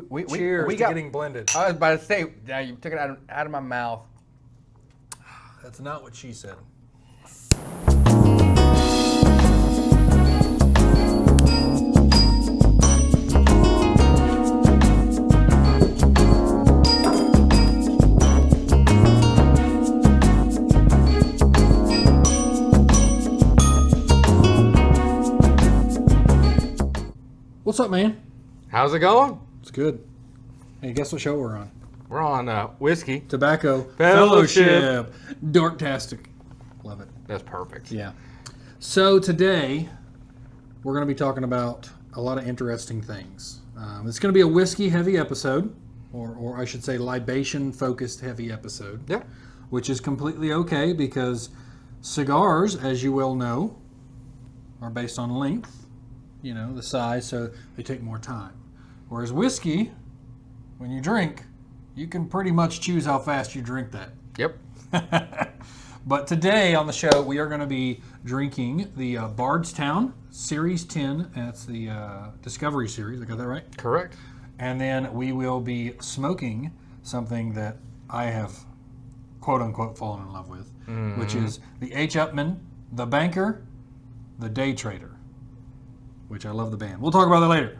Cheers we to got, getting blended. I was about to say, yeah, you took it out of my mouth. That's not what she said. What's up, man? How's it going? It's good. Hey, guess what show we're on? We're on whiskey. Tobacco Fellowship. Dorktastic. Love it. That's perfect. Yeah. So today, we're going to be talking about a lot of interesting things. It's going to be a whiskey-heavy episode, or I should say libation-focused heavy episode. Yeah. Which is completely okay because cigars, as you well know, are based on length, you know, the size, so they take more time. Whereas whiskey, when you drink, you can pretty much choose how fast you drink that. Yep. But today on the show, we are going to be drinking the Bardstown Series 10. That's the Discovery Series. I got that right? Correct. And then we will be smoking something that I have, quote unquote, fallen in love with, which is the H. Upmann, the Banker, the Daytrader, which I love the band. We'll talk about that later.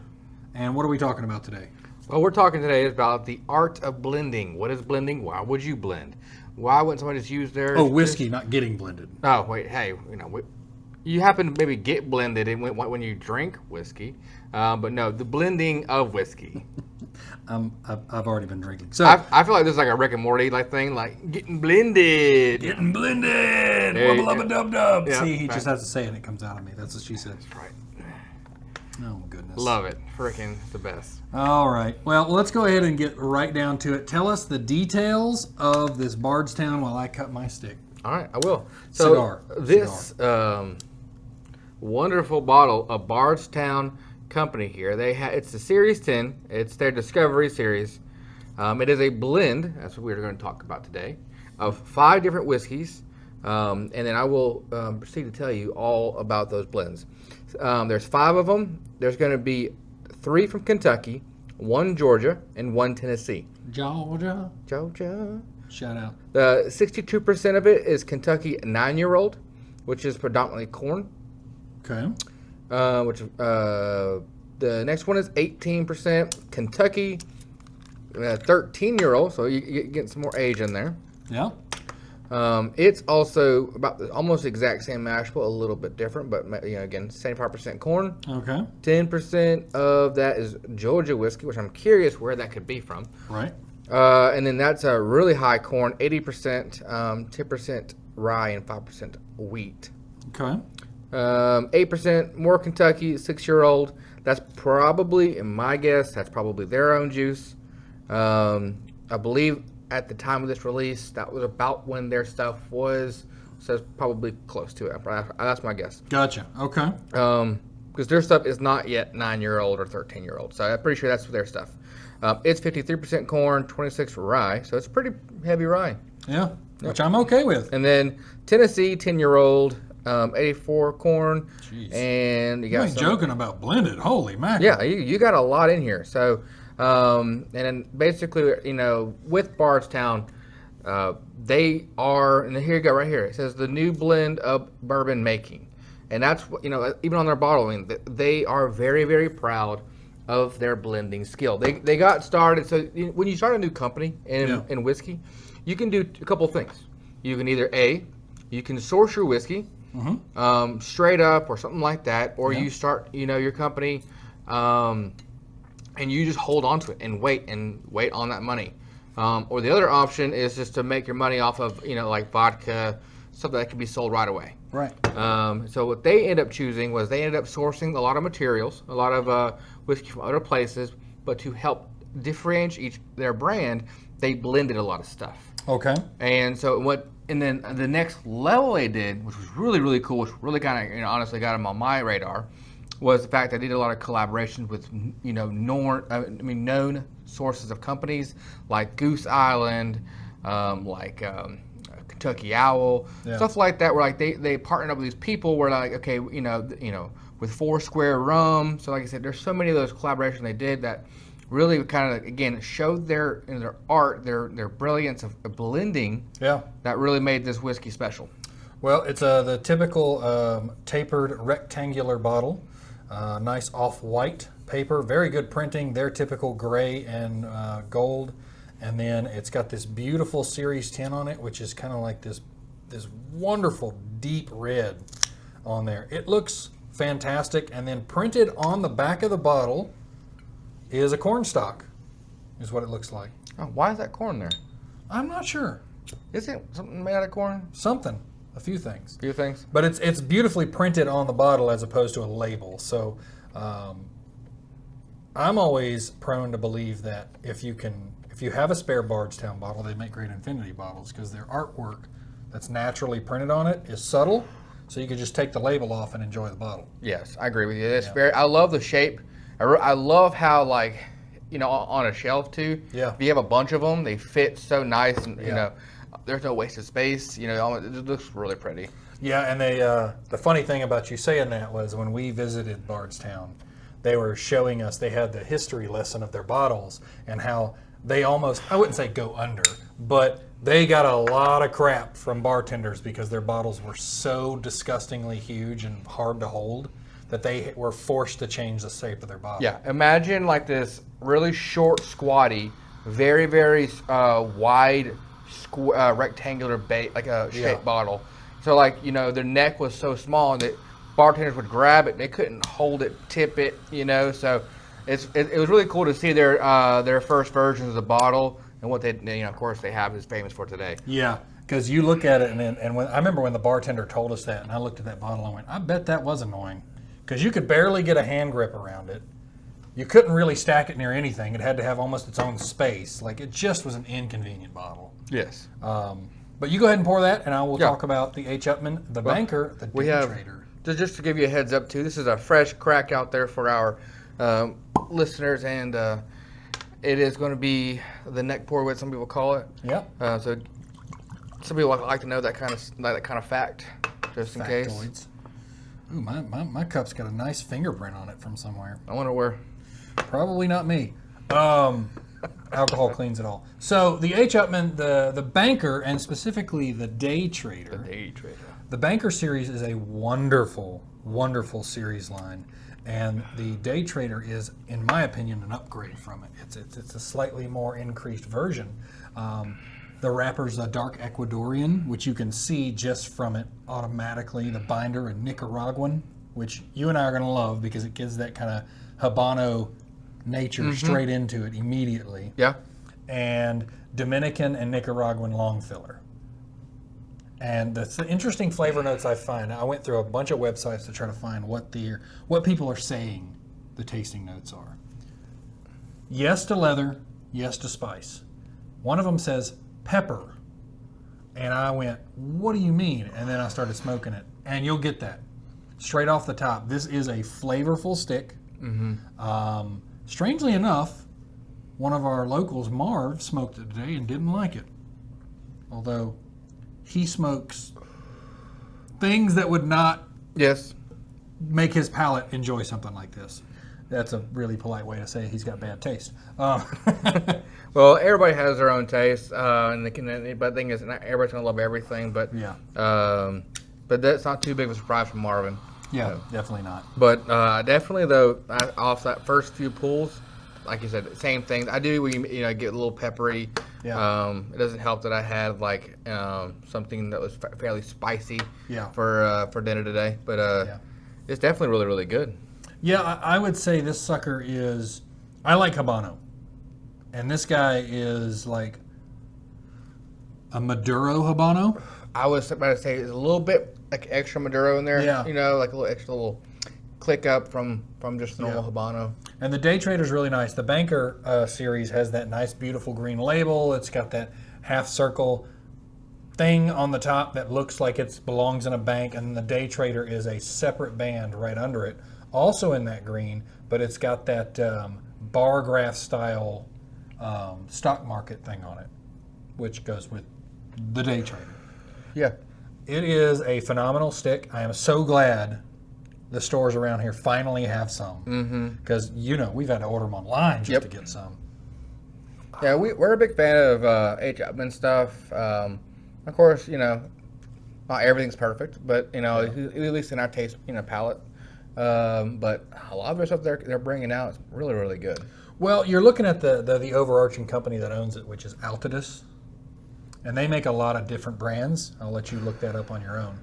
And what are we talking about today? Well, we're talking today about the art of blending. What is blending? Why would you blend? Why wouldn't somebody just use their... Oh, whiskey, not getting blended. Oh, wait, hey, you know, you happen to maybe get blended when you drink whiskey, but no, the blending of whiskey. I've already been drinking. So I feel like this is like a Rick and Morty like thing, like getting blended. Getting blended. There you Wubba lubba go. dub dub. Yeah, See, he right. just has to say it and it comes out of me. That's what she said. That's right. Oh, goodness. Love it. Freaking the best. All right. Well, let's go ahead and get right down to it. Tell us the details of this Bardstown while I cut my stick. All right, I will. So Cigar. this wonderful bottle of Bardstown Company here. It's the Series 10. It's their Discovery Series. It is a blend. That's what we're going to talk about today, of 5 different whiskeys. And then I will proceed to tell you all about those blends. There's 5 of them. There's going to be 3 from Kentucky, 1 Georgia, and 1 Tennessee. Georgia. Georgia. Shout out. 62% of it is Kentucky 9-year-old, which is predominantly corn. Okay. The next one is 18% Kentucky 13-year-old, so you get some more age in there. Yeah. It's also about almost the exact same mash bill, a little bit different, but again, 75% corn. Okay. 10% of that is Georgia whiskey, which I'm curious where that could be from. Right. And then that's a really high corn, 80%, 10% rye, and 5% wheat. Okay. 8% more Kentucky, 6-year-old. That's probably, in my guess, that's probably their own juice. I believe at the time of this release, that was about when their stuff was, so it's probably close to it. That's my guess. Gotcha. Okay. Because their stuff is not yet 9-year-old or 13-year-old, so I'm pretty sure that's their stuff. It's 53% corn, 26% rye, so it's pretty heavy rye. Yeah. Which I'm okay with. And then Tennessee, 10-year-old, 84 corn, Jeez. And you You got ain't joking about blended. Holy mackerel. Yeah, you got a lot in here. So, and then basically, with Bardstown, they are, and here you go, right here. It says the new blend of bourbon making, and that's what even on their bottling, they are very, very proud of their blending skill. They got started. So when you start a new company in whiskey, you can do a couple things. You can either you can source your whiskey. Mm-hmm. Straight up or something like that, or you start your company and you just hold on to it and wait on that money, or the other option is just to make your money off of like vodka, stuff that can be sold right away. Right. So what they ended up choosing was they ended up sourcing a lot of materials, a lot of whiskey from other places, but to help differentiate their brand, they blended a lot of stuff. Okay. And then the next level they did, which was really, really cool, which really kind of, honestly got them on my radar, was the fact that they did a lot of collaborations with, known sources of companies like Goose Island, Kentucky Owl, stuff like that. Where like they partnered up with these people. Where like, okay, with Foursquare Rum. So like I said, there's so many of those collaborations they did that really kind of, again, showed their art, their brilliance of blending. Yeah. That really made this whiskey special. Well, it's the typical tapered rectangular bottle. Nice off-white paper, very good printing. Their typical gray and gold. And then it's got this beautiful Series 10 on it, which is kind of like this wonderful deep red on there. It looks fantastic. And then printed on the back of the bottle is a corn stalk, is what it looks like. Oh, why is that corn there? I'm not sure. Is it something made out of corn? Something. A few things. A few things. But it's beautifully printed on the bottle as opposed to a label. So I'm always prone to believe that if you have a spare Bardstown bottle, they make great infinity bottles because their artwork that's naturally printed on it is subtle. So you can just take the label off and enjoy the bottle. Yes, I agree with you. It's very. I love the shape. I love how, like, you know, on a shelf too. Yeah. If you have a bunch of them, they fit so nice, and you know, there's no wasted space. You know, it looks really pretty. Yeah, and they the funny thing about you saying that was when we visited Bardstown, they were showing us, they had the history lesson of their bottles and how they almost, I wouldn't say go under, but they got a lot of crap from bartenders because their bottles were so disgustingly huge and hard to hold that they were forced to change the shape of their bottle. Yeah, imagine like this really short, squatty, very, very wide, rectangular like a shaped bottle. So, like, you know, their neck was so small and that bartenders would grab it, they couldn't hold it, tip it, you know. So it was really cool to see their first versions of the bottle and what they, you know, of course they have is famous for today. Yeah, because you look at it and when I remember when the bartender told us that, and I looked at that bottle and went, I bet that was annoying, because you could barely get a hand grip around it. You couldn't really stack it near anything. It had to have almost its own space. Like, it just was an inconvenient bottle. Yes. But you go ahead and pour that, and I will talk about the H. Upmann, the banker, the Daytrader. Just to give you a heads up too, this is a fresh crack out there for our listeners, and it is going to be the neck pour, what some people call it. Yeah. So some people like to know that kind of fact, just in case. Factoids. Ooh, my cup's got a nice fingerprint on it from somewhere. I wonder where. Probably not me. Alcohol cleans it all. So the H. Upmann, the banker, and specifically the Daytrader. The Daytrader. The banker series is a wonderful, wonderful series line, and the Daytrader is, in my opinion, an upgrade from it. It's a slightly more increased version. The wrapper's a dark Ecuadorian, which you can see just from it automatically. The binder, a Nicaraguan, which you and I are going to love because it gives that kind of Habano nature straight into it immediately. Yeah. And Dominican and Nicaraguan long filler. And the interesting flavor notes I find, I went through a bunch of websites to try to find what people are saying the tasting notes are. Yes to leather, yes to spice. One of them says pepper. And I went, what do you mean? And then I started smoking it. And you'll get that. Straight off the top, this is a flavorful stick. Strangely enough, one of our locals, Marv, smoked it today and didn't like it. Although he smokes things that would not make his palate enjoy something like this. That's a really polite way to say he's got bad taste. Well, everybody has their own taste, but the thing is, not everybody's gonna love everything. But but that's not too big of a surprise from Marvin. Yeah, definitely not. But definitely though, off that first few pulls, like you said, same thing. I do, get a little peppery. Yeah. It doesn't help that I had like something that was fairly spicy. Yeah. For dinner today, but it's definitely really, really good. Yeah, I would say this sucker is. I like Habano, and this guy is like a Maduro Habano. I was about to say it's a little bit like extra Maduro in there. Yeah. Like a little extra click up from just normal Habano. And the Daytrader is really nice. The Banker series has that nice, beautiful green label. It's got that half circle thing on the top that looks like it belongs in a bank, and the Daytrader is a separate band right under it, also in that green, but it's got that bar graph style stock market thing on it, which goes with the Daytrader. Yeah. It is a phenomenal stick. I am so glad the stores around here finally have some. Because, we've had to order them online just to get some. Yeah, we're a big fan of H. Upmann stuff. Of course, not everything's perfect, but at least in our taste, palate. But a lot of the stuff they're bringing out is really, really good. Well, you're looking at the overarching company that owns it, which is Altadis, and they make a lot of different brands. I'll let you look that up on your own.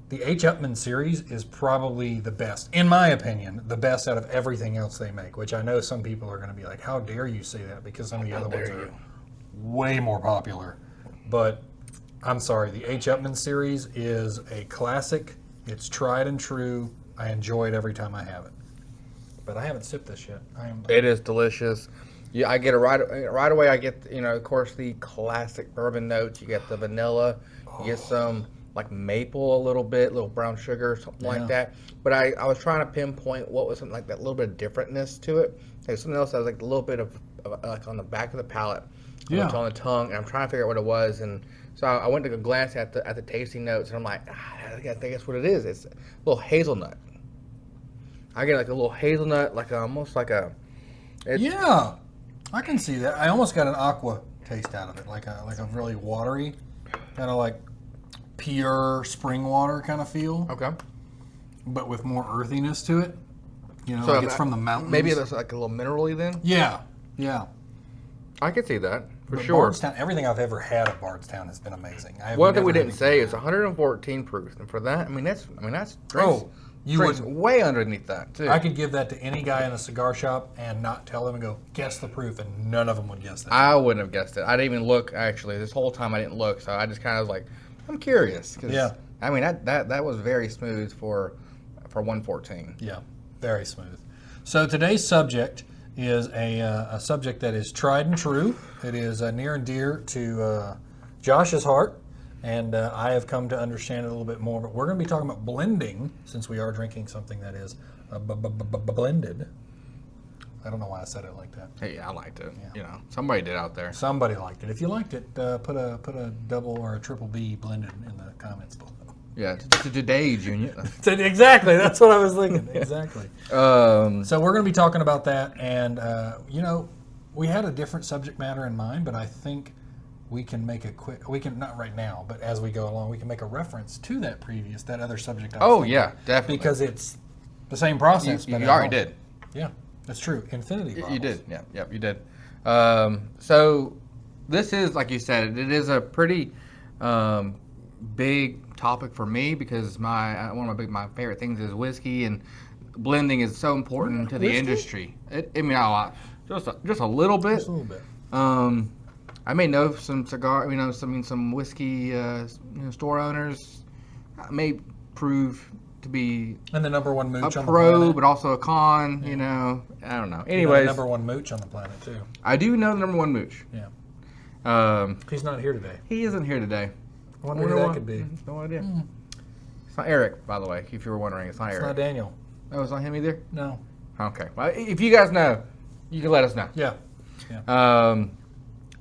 The H. Upmann series is probably the best, in my opinion, the best out of everything else they make, which I know some people are going to be like, how dare you say that, because some of the other ones are way more popular. But I'm sorry, the H. Upmann series is a classic. It's tried and true. I enjoy it every time I have it. But I haven't sipped this yet. It is delicious. Yeah, I get it right away. I get, of course, the classic bourbon notes. You get the vanilla. You get some like maple a little bit, little brown sugar, something like that. But I was trying to pinpoint what was something like that little bit of differentness to it. Like something else that was like a little bit of like on the back of the palate, on the tongue, and I'm trying to figure out what it was. And so I went to go glance at the tasting notes, and I'm like, I think that's what it is. It's a little hazelnut. I get like a little hazelnut, like almost like a. Yeah, I can see that. I almost got an aqua taste out of it, like a really watery, kind of like pure spring water kind of feel. Okay. But with more earthiness to it. So like it's from the mountains. Maybe it's like a little minerally then? Yeah. I could see that, for but sure. Bardstown, everything I've ever had at Bardstown has been amazing. One thing we didn't say is 114 proof. And for that, that's drinks. You drinks would way underneath that, too. I could give that to any guy in a cigar shop and not tell them and go, guess the proof, and none of them would guess that. I wouldn't have guessed it. I didn't even look, actually. This whole time I didn't look, so I just kind of was like, I'm curious. Yeah. That was very smooth for 114. Yeah, very smooth. So today's subject is a subject that is tried and true. It is near and dear to Josh's heart, and I have come to understand it a little bit more. But we're going to be talking about blending, since we are drinking something that is blended. I don't know why I said it like that. Hey, I liked it. Yeah. Somebody did out there. Somebody liked it. If you liked it, put a double or a triple B blended in the comments below. Yeah, to today, Junior. Exactly. That's what I was thinking. Exactly. So we're going to be talking about that, and we had a different subject matter in mind, but I think we can make a quick. We can not right now, but as we go along, we can make a reference to that other subject. Yeah, definitely. Because it's the same process. You already did. Yeah, that's true. Infinity bottles. You did. Yeah, you did. So this is, like you said, it is a pretty big topic for me because one of my favorite things is whiskey, and blending is so important to the industry. Just a little bit. Just a little bit. I may know some some whiskey store owners may prove to be and the number one mooch a on the pro, planet. but also a con. Yeah. I don't know. Anyways, the number one mooch on the planet too. I do know the number one mooch. Yeah. He's not here today. He isn't here today. I wonder who that could be. No idea. It's not Eric, by the way, if you were wondering. It's not Eric. It's not Daniel. Oh, it's not him either? No. Okay. Well, if you guys know, you can let us know. Yeah.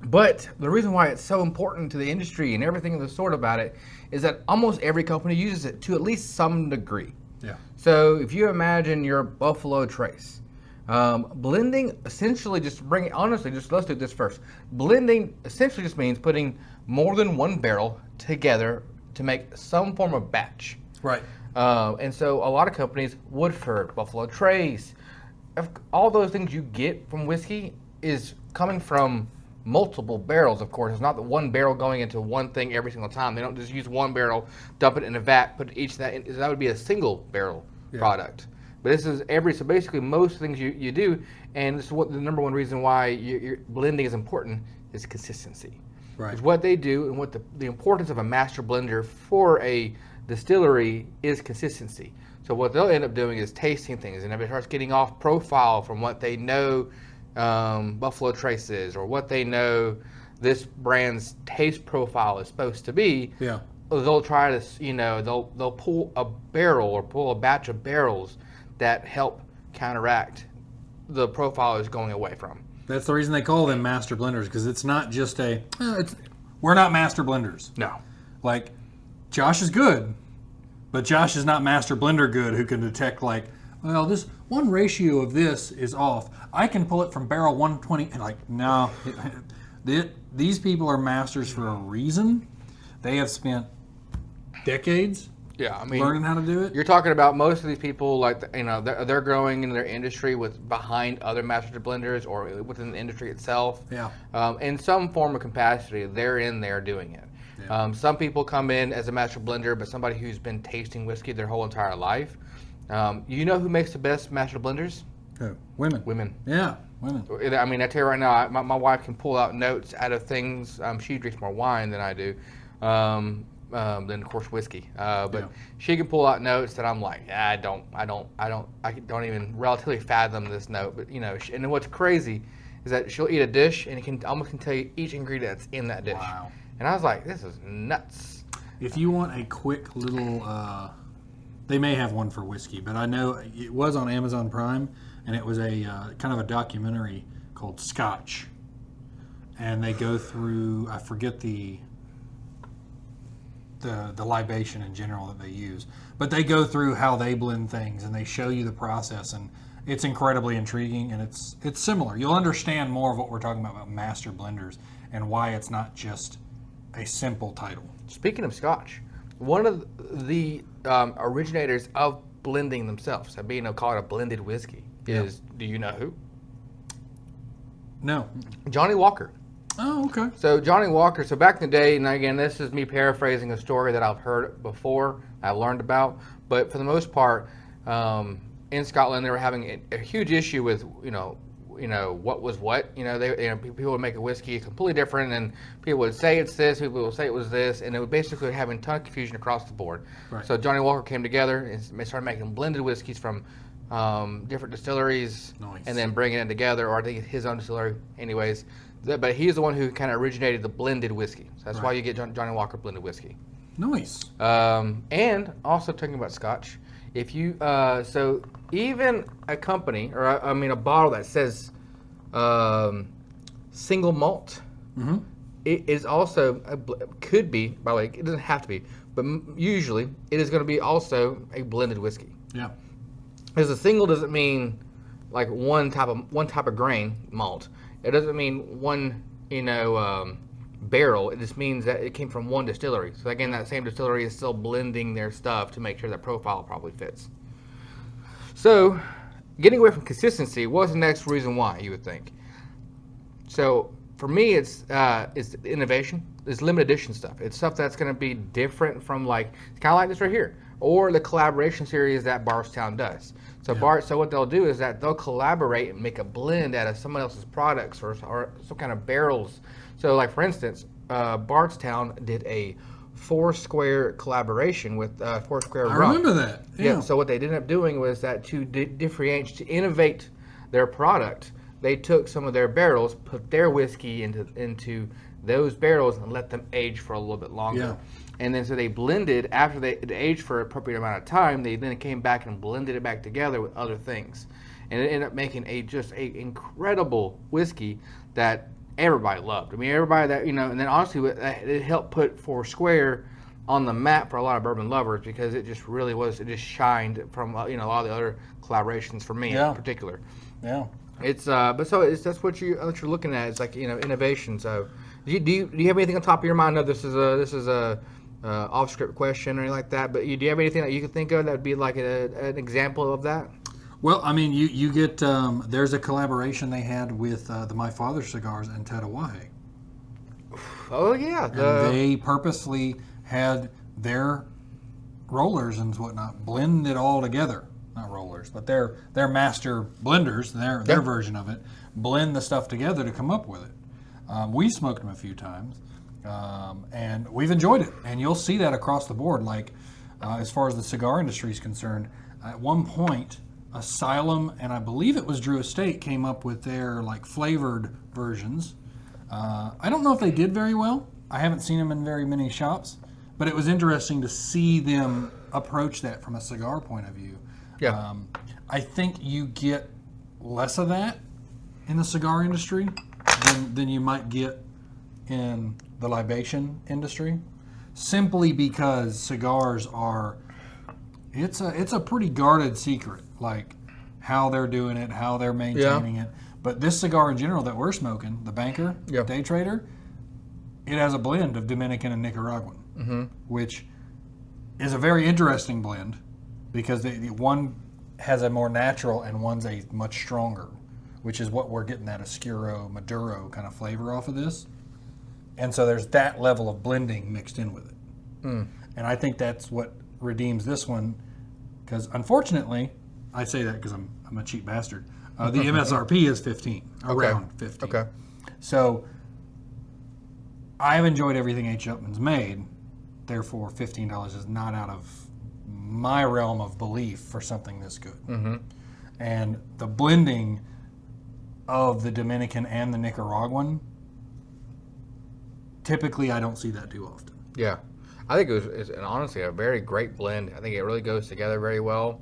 But the reason why it's so important to the industry and everything of the sort about it is that almost every company uses it to at least some degree. Yeah. So if you imagine your Buffalo Trace, blending essentially let's do this first. Blending essentially just means putting more than one barrel together to make some form of batch. Right. And so a lot of companies, Woodford, Buffalo Trace, all those things you get from whiskey is coming from multiple barrels, of course. It's not the one barrel going into one thing every single time. They don't just use one barrel, dump it in a vat, put each that in. That would be a single barrel product. But this is so basically most things you do, and this is what the number one reason why your blending is important is consistency. Right. It's what they do, and what the importance of a master blender for a distillery is consistency. So what they'll end up doing is tasting things, and if it starts getting off profile from what they know Buffalo Trace is, or what they know this brand's taste profile is supposed to be, they'll try to, they'll pull a barrel or pull a batch of barrels that help counteract the profile is going away from. That's the reason they call them master blenders, because it's not just we're not master blenders. No. Like, Josh is good, But Josh is not master blender good who can detect like, well, this one ratio of this is off. I can pull it from barrel 120. And like, no, these people are masters for a reason. They have spent decades learning how to do it. You're talking about most of these people, like, they're growing in their industry with behind other master blenders or within the industry itself. Yeah. In some form of capacity, they're in there doing it. Yeah. Some people come in as a master blender, but somebody who's been tasting whiskey their whole entire life. You know who makes the best master blenders? Who? Women. Women. Yeah, women. I mean, I tell you right now, my wife can pull out notes out of things. She drinks more wine than I do. Than of course whiskey, but she can pull out notes that I'm like, I don't even relatively fathom this note. But and what's crazy is that she'll eat a dish and almost can tell you each ingredient that's in that dish. Wow. And I was like, this is nuts. If you want a quick little, they may have one for whiskey, but I know it was on Amazon Prime, and it was a kind of a documentary called Scotch, and they go through, I forget the libation in general that they use, but they go through how they blend things and they show you the process, and it's incredibly intriguing, and it's similar. You'll understand more of what we're talking about master blenders and why it's not just a simple title. Speaking of Scotch, one of the originators of blending themselves, being called a blended whiskey, is, do you know who? No. Johnny Walker. Oh, okay. So Johnny Walker, so back in the day, and again, this is me paraphrasing a story that I've heard before, I've learned about, but for the most part, in Scotland, they were having a huge issue with, what was what. People would make a whiskey completely different, and people would say it's this, people would say it was this, and it was basically having a ton of confusion across the board. Right. So Johnny Walker came together and started making blended whiskeys from different distilleries, and then bringing it together, or I think his own distillery, anyways. But he's the one who kind of originated the blended whiskey. So that's why you get Johnny Walker blended whiskey. Nice. And also talking about Scotch, if you so even a company, or a bottle that says single malt, it is also could be, by the way, it doesn't have to be, but usually it is going to be also a blended whiskey. Yeah. Because a single doesn't mean like one type of grain malt. It doesn't mean one, barrel. It just means that it came from one distillery. So again, that same distillery is still blending their stuff to make sure that profile probably fits. So, getting away from consistency was the next reason why, you would think. So for me, it's innovation. It's limited edition stuff. It's stuff that's going to be different from it's kind of like this right here, or the collaboration series that Bardstown does. So so what they'll do is that they'll collaborate and make a blend out of someone else's products or some kind of barrels. So like for instance, Bardstown did a Foursquare collaboration with Foursquare Rum. I remember that. Yeah. So what they ended up doing was that to differentiate, to innovate their product, they took some of their barrels, put their whiskey into those barrels, and let them age for a little bit longer. Yeah. And then so they blended, after they aged for an appropriate amount of time, they then came back and blended it back together with other things. And it ended up making just a incredible whiskey that everybody loved. I mean, everybody that, and then honestly, it helped put Foursquare on the map for a lot of bourbon lovers, because it just really was, it just shined from, a lot of the other collaborations for me in particular. Yeah. It's, that's what you're looking at. It's like, innovation. So do you have anything on top of your mind? No, this is a off-script question or anything like that, but do you have anything that you could think of that would be like an example of that? Well, I mean, you get, there's a collaboration they had with the My Father cigars and Tatawahe. Oh, yeah. And they purposely had their rollers and whatnot blend it all together. Not rollers, but their master blenders, their version of it, blend the stuff together to come up with it. We smoked them a few times. And we've enjoyed it, and you'll see that across the board. As far as the cigar industry is concerned, at one point, Asylum and I believe it was Drew Estate came up with their flavored versions. I don't know if they did very well. I haven't seen them in very many shops, but it was interesting to see them approach that from a cigar point of view. Yeah. I think you get less of that in the cigar industry than you might get in the libation industry, simply because cigars are it's a pretty guarded secret, like how they're doing it, how they're maintaining it. But this cigar in general that we're smoking, the Banker Daytrader, it has a blend of Dominican and Nicaraguan, which is a very interesting blend because the one has a more natural and one's a much stronger, which is what we're getting that Oscuro Maduro kind of flavor off of this. And so there's that level of blending mixed in with it. And I think that's what redeems this one, because unfortunately, I say that because I'm a cheap bastard. The MSRP is 15, around 15. Okay. So I've enjoyed everything H. Upmann's made. Therefore, $15 is not out of my realm of belief for something this good. And the blending of the Dominican and the Nicaraguan, typically I don't see that too often. Yeah. I think it's honestly a very great blend. I think it really goes together very well.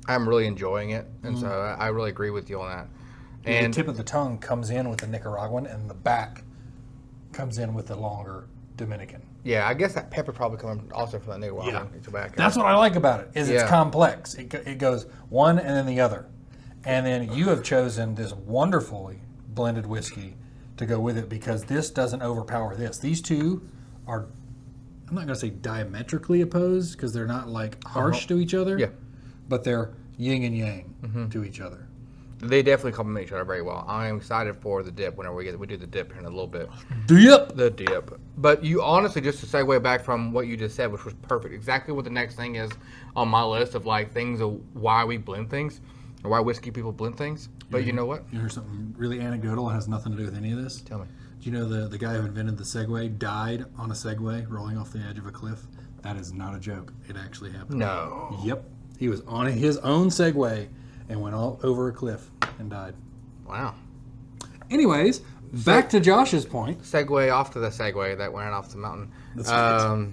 I'm really enjoying it, and so I really agree with you on that. And the tip of the tongue comes in with the Nicaraguan, and the back comes in with the longer Dominican. Yeah, I guess that pepper probably coming also from that Nicaraguan tobacco. That's what I like about it, is it's complex. It goes one and then the other. And then you have chosen this wonderfully blended whiskey to go with it because this doesn't overpower this. These two are, I'm not going to say diametrically opposed because they're not like harsh to each other. Yeah. But they're yin and yang to each other. They definitely complement each other very well. I am excited for the dip whenever we do the dip here in a little bit. Dip! The dip. But you honestly, just to segue back from what you just said, which was perfect, exactly what the next thing is on my list of like things of why we blend things, or why whiskey people blend things. But you know what? You heard something really anecdotal and has nothing to do with any of this? Tell me. Do you know the guy who invented the Segway died on a Segway rolling off the edge of a cliff? That is not a joke. It actually happened. No. Yep. He was on his own Segway and went all over a cliff and died. Wow. Anyways, back to Josh's point. Segue off to the Segway that went off the mountain. That's right.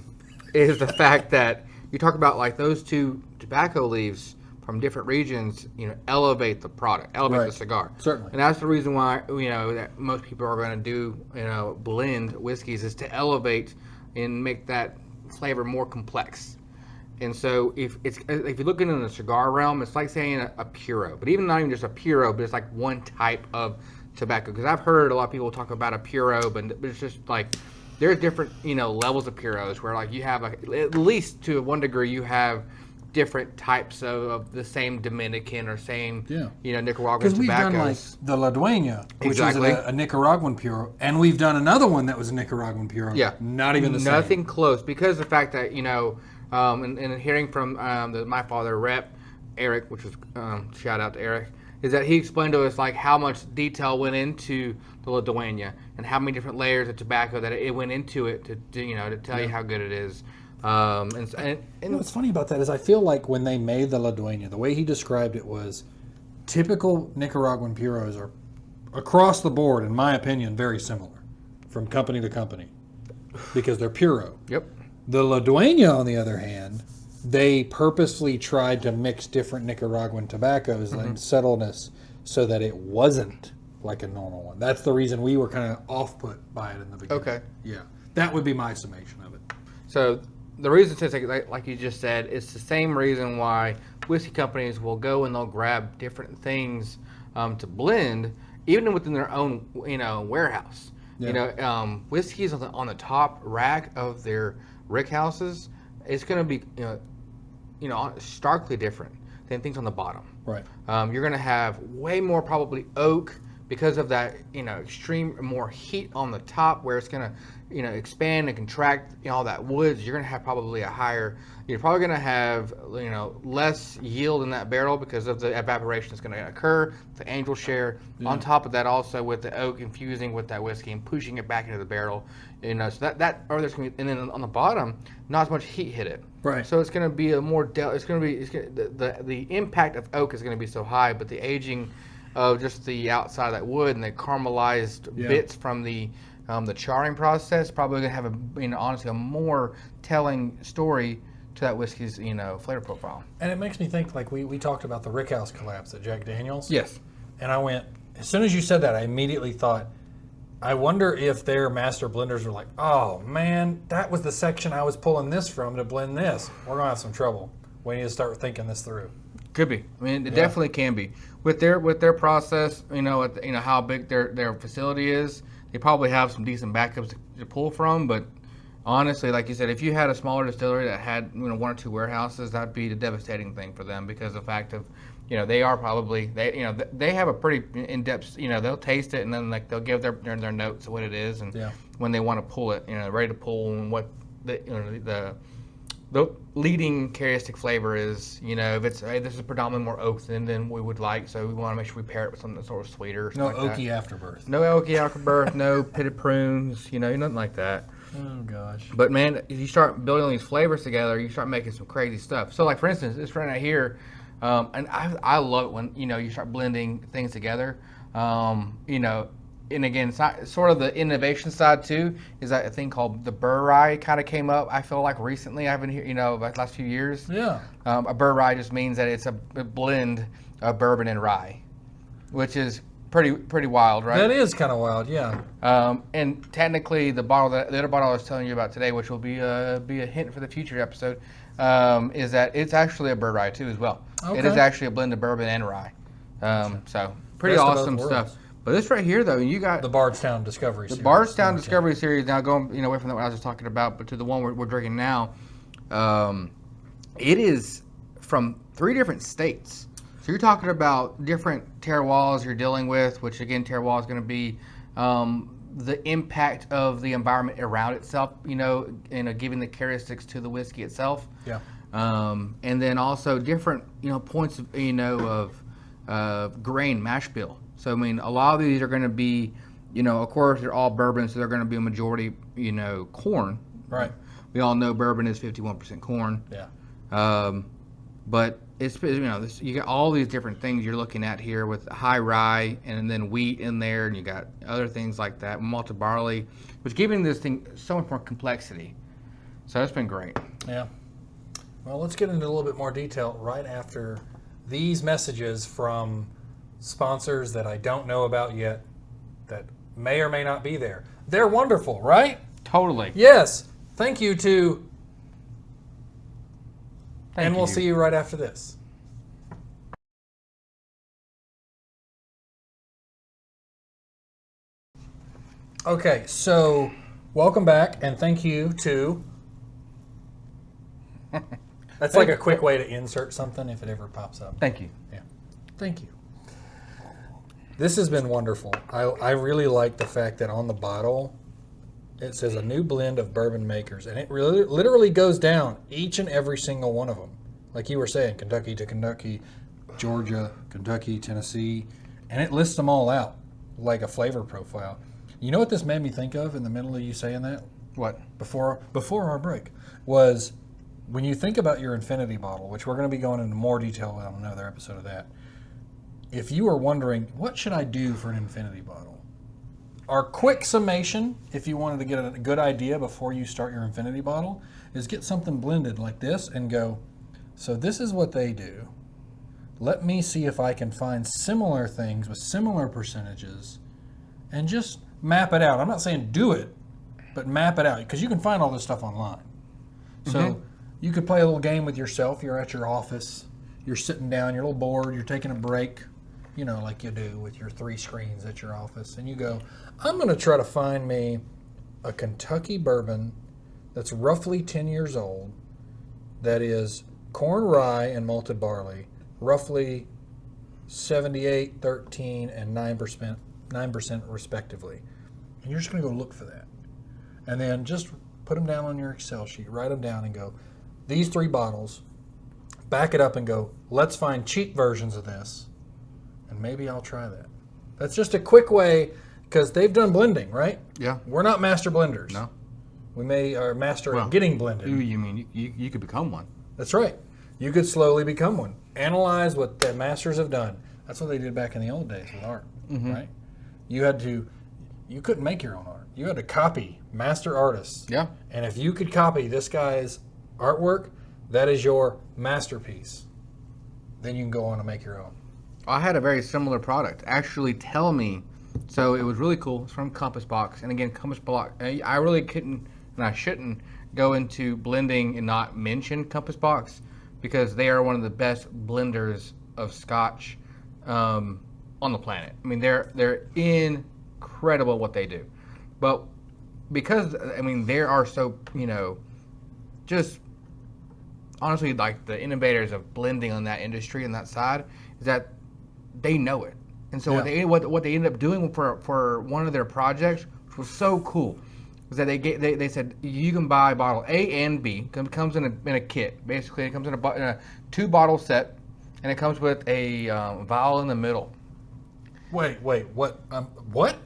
Is the fact that you talk about like those two tobacco leaves from different regions, elevate the product, elevate the cigar. Certainly. And that's the reason why, that most people are going to do, blend whiskeys is to elevate and make that flavor more complex. And so if you look into the cigar realm, it's like saying a puro, but even not even just a puro, but it's like one type of tobacco. Because I've heard a lot of people talk about a puro, but it's just like there's different levels of puros where like you have at least to one degree you have different types of the same Dominican or same Nicaraguan because tobaccos. we've done like the La Dueña, which Exactly. is a Nicaraguan puro, and we've done another one that was a Nicaraguan puro. Yeah, not even the same. Nothing close, because the fact that and hearing from my father, Rep Eric, which was shout out to Eric, is that he explained to us like how much detail went into the La Dueña and how many different layers of tobacco that it went into it to tell you how good it is. And what's funny about that is I feel like when they made the La Dueña, the way he described it was typical Nicaraguan puros are across the board, in my opinion, very similar from company to company because they're puro. Yep. The La Dueña, on the other hand, they purposely tried to mix different Nicaraguan tobaccos and subtleness so that it wasn't like a normal one. That's the reason we were kind of off-put by it in the beginning. Okay. Yeah. That would be my summation of it. So the reason to like you just said, it's the same reason why whiskey companies will go and they'll grab different things to blend, even within their own warehouse. Yeah. Whiskeys on the top rack of their rick houses, it's going to be starkly different than things on the bottom. Right. You're going to have way more probably oak because of that extreme more heat on the top where it's going to expand and contract all that woods. You're going to have probably you're probably going to have less yield in that barrel because of the evaporation that's going to occur, the angel share. Yeah. On top of that, also with the oak infusing with that whiskey and pushing it back into the barrel, so that or there's going to be, and then on the bottom, not as much heat hit it. Right. So it's going to be the impact of oak is going to be so high, but the aging of just the outside of that wood and the caramelized bits from the charring process probably going to have honestly a more telling story to that whiskey's flavor profile. And it makes me think like we talked about the Rickhouse collapse at Jack Daniel's. Yes. And I went, as soon as you said that, I immediately thought, I wonder if their master blenders were like, oh man, that was the section I was pulling this from to blend this. We're going to have some trouble. We need to start thinking this through. Could be. I mean, it definitely can be. With their process, how big their facility is, they probably have some decent backups to pull from. But honestly, like you said, if you had a smaller distillery that had one or two warehouses, that'd be a devastating thing for them because of the fact of they are probably they have a pretty in depth. They'll taste it and then they'll give their notes of what it is and when they want to pull it, ready to pull and what the leading characteristic flavor is, if it's, hey, this is predominantly more oak than we would like, so we want to make sure we pair it with something that's sort of sweeter. Or no like oaky afterbirth. No oaky afterbirth, no pitted prunes, nothing like that. Oh, gosh. But, man, if you start building these flavors together, you start making some crazy stuff. So, like, for instance, this right here, and I love it when, you start blending things together, and again, it's sort of the innovation side too. Is that a thing called the burr rye kind of came up? I feel like recently, I've been here, the last few years. Yeah. A burr rye just means that it's a blend of bourbon and rye, which is pretty wild, right? That is kind of wild, yeah. And technically, the other bottle I was telling you about today, which will be a hint for the future episode, is that it's actually a burr rye too as well. Okay. It is actually a blend of bourbon and rye. So pretty Best of both awesome stuff. worlds. But this right here, though, you got the Bardstown Discovery Series. The Bardstown Discovery Series. Now going away from that what I was just talking about, but to the one we're drinking now, it is from 3 different states. So you're talking about different terroirs you're dealing with, which again, terroir is going to be the impact of the environment around itself. Giving the characteristics to the whiskey itself. Yeah. And then also different points of grain mash bill. So, I mean, a lot of these are going to be, of course, they're all bourbon, so they're going to be a majority, corn. Right. We all know bourbon is 51% corn. Yeah. But it's, you got all these different things you're looking at here with high rye and then wheat in there, and you got other things like that, malted barley, which giving this thing so much more complexity. So it's been great. Yeah. Well, let's get into a little bit more detail right after these messages from sponsors that I don't know about yet that may or may not be there. They're wonderful, right? Totally. Yes. Thank you to... And we'll see you right after this. Okay, so welcome back and thank you to... That's like a quick way to insert something if it ever pops up. Thank you. Yeah. Thank you. This has been wonderful. I really like the fact that on the bottle it says a new blend of bourbon makers, and it really literally goes down each and every single one of them. Like you were saying, Kentucky to Kentucky, Georgia, Kentucky, Tennessee, and it lists them all out like a flavor profile. You know what this made me think of in the middle of you saying that? What? Before our break was when you think about your infinity bottle, which we're going to be going into more detail on another episode of that. If you are wondering, what should I do for an infinity bottle? Our quick summation, if you wanted to get a good idea before you start your infinity bottle, is get something blended like this and go, so this is what they do. Let me see if I can find similar things with similar percentages and just map it out. I'm not saying do it, but map it out because you can find all this stuff online. So you could play a little game with yourself. You're at your office. You're sitting down. You're a little bored. You're taking a break. Like you do with your 3 screens at your office. And you go, I'm going to try to find me a Kentucky bourbon that's roughly 10 years old that is corn, rye, and malted barley, roughly 78, 13, and 9% respectively. And you're just going to go look for that. And then just put them down on your Excel sheet, write them down and go, these 3 bottles, back it up and go, let's find cheap versions of this. And maybe I'll try that. That's just a quick way, because they've done blending, right? Yeah. We're not master blenders. No. We are master at getting blended. You mean you could become one. That's right. You could slowly become one. Analyze what the masters have done. That's what they did back in the old days with art, right? You couldn't make your own art. You had to copy master artists. Yeah. And if you could copy this guy's artwork, that is your masterpiece. Then you can go on and make your own. I had a very similar product. Actually, tell me. So it was really cool. It's from Compass Box. And again, Compass Box, I really couldn't, and I shouldn't, go into blending and not mention Compass Box. because they are one of the best blenders of Scotch on the planet. I mean, they're incredible at what they do, but because they are so just honestly like the innovators of blending on that industry and that side is that they know it, and so what they ended up doing for one of their projects, which was so cool, was that they said you can buy bottle A and B. It comes in a kit. Basically, it comes in a 2-bottle set, and it comes with a vial in the middle. Wait, what? What?